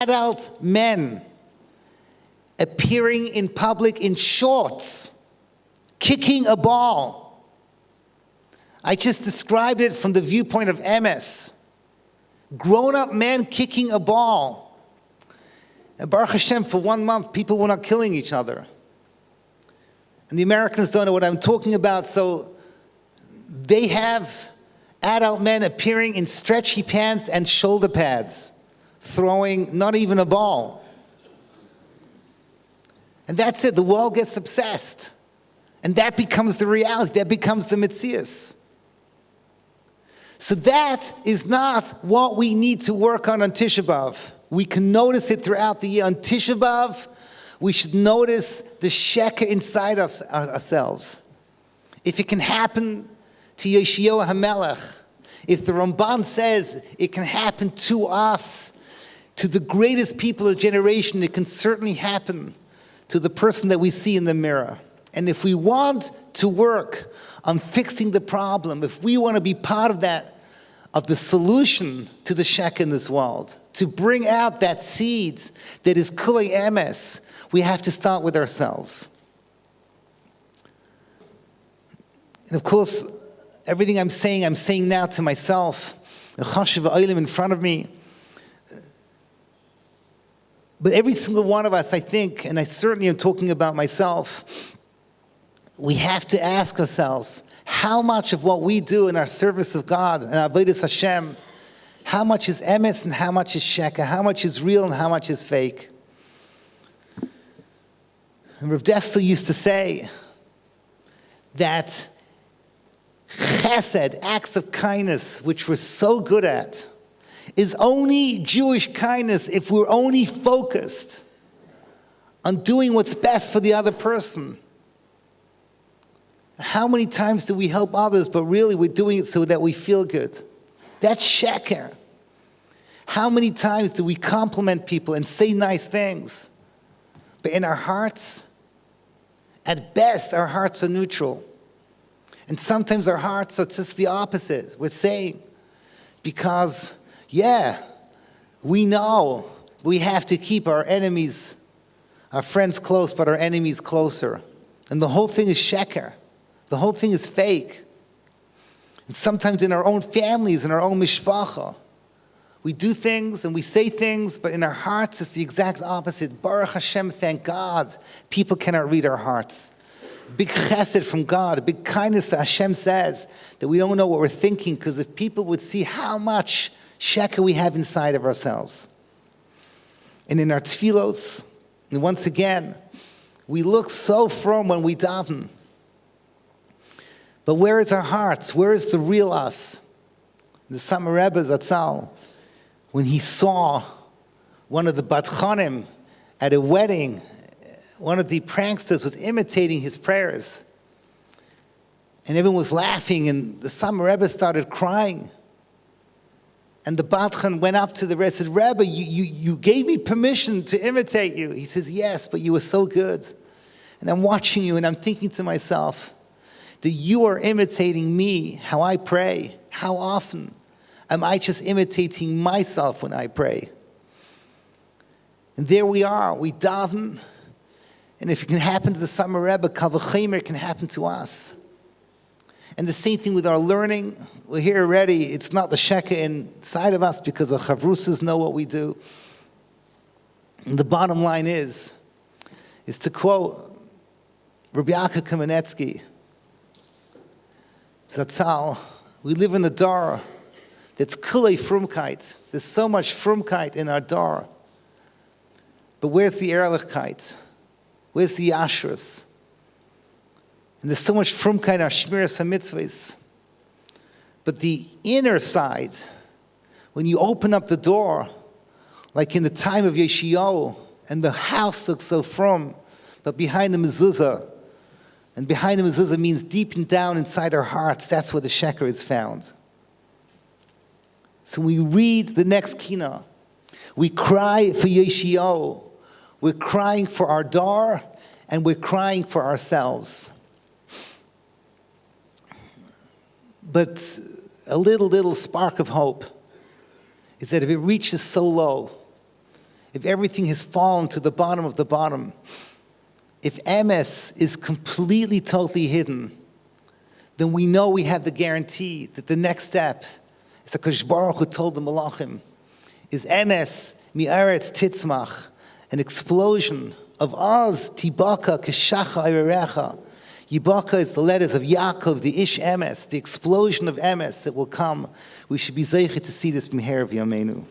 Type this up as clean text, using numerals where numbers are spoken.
adult men appearing in public in shorts, kicking a ball. I just described it from the viewpoint of MS. Grown-up men kicking a ball. And Baruch Hashem, for 1 month, people were not killing each other. And the Americans don't know what I'm talking about, so they have adult men appearing in stretchy pants and shoulder pads, throwing not even a ball. And that's it. The world gets obsessed. And that becomes the reality. That becomes the Metzius. So that is not what we need to work on Tisha B'av. We can notice it throughout the year. On Tisha B'av, we should notice the sheker inside of ourselves. If it can happen to Yeshayahu HaMelech, if the Ramban says it can happen to us, to the greatest people of the generation, it can certainly happen to the person that we see in the mirror. And if we want to work on fixing the problem, if we want to be part of that, of the solution to the sheker in this world, to bring out that seed that is kulei emes, we have to start with ourselves. And of course, everything I'm saying now to myself, a chashuv ha'olam in front of me. But every single one of us, I think, and I certainly am talking about myself, we have to ask ourselves, how much of what we do in our service of God and avodas Hashem, how much is emes and how much is sheker, how much is real and how much is fake? And Rav Dessler used to say that chesed, acts of kindness, which we're so good at, is only Jewish kindness if we're only focused on doing what's best for the other person. How many times do we help others, but really we're doing it so that we feel good? That's sheker. How many times do we compliment people and say nice things, but in our hearts, at best, our hearts are neutral. And sometimes our hearts are just the opposite. We're saying, because, yeah, we know we have to keep our enemies, our friends close, but our enemies closer. And the whole thing is sheker. The whole thing is fake. And sometimes in our own families, in our own mishpacha, we do things and we say things, but in our hearts it's the exact opposite. Baruch Hashem, thank God, people cannot read our hearts. Big chesed from God, a big kindness that Hashem says, that we don't know what we're thinking, because if people would see how much sheker we have inside of ourselves. And in our tefillos, and once again, we look so from when we daven. But where is our hearts? Where is the real us? The Summer Rebbe Zatzal, when he saw one of the Batchanim at a wedding, one of the pranksters was imitating his prayers. And everyone was laughing, and the Summer Rebbe started crying. And the Batchan went up to the Rebbe and said, Rebbe, you gave me permission to imitate you. He says, yes, but you were so good. And I'm watching you, and I'm thinking to myself, that you are imitating me, how I pray. How often am I just imitating myself when I pray? And there we are, we daven, and if it can happen to the Summer Rebbe, Kal v'chomer, it can happen to us. And the same thing with our learning. We're here already, it's not the sheker inside of us because the chavrusas know what we do. And the bottom line is to quote Rabbi Yaakov Kamenetsky, Zatzal, we live in a dar that's kulei frumkeit. There's so much frumkeit in our dar. But where's the ehrlichkeit? Where's the yashrus? And there's so much frumkeit in our shmiras hamitzvahs. But the inner side, when you open up the door, like in the time of Yeshayahu, and the house looks so frum, but behind the mezuzah, and behind the mezuzah means deep and down inside our hearts. That's where the sheker is found. So when we read the next kina, we cry for Yeshayahu. We're crying for our dar, and we're crying for ourselves. But a little spark of hope is that if it reaches so low, if everything has fallen to the bottom of the bottom, if emes is completely, totally hidden, then we know we have the guarantee that the next step, as HaKadosh Baruch Hu told the Malachim, is emes mi'aretz titzmach, an explosion of Oz, Tibaka, Keshacha, Irerecha. Yibaka is the letters of Yaakov, the Ish Emes, the explosion of Emes that will come. We should be zeicher to see this B'meher of Yameinu.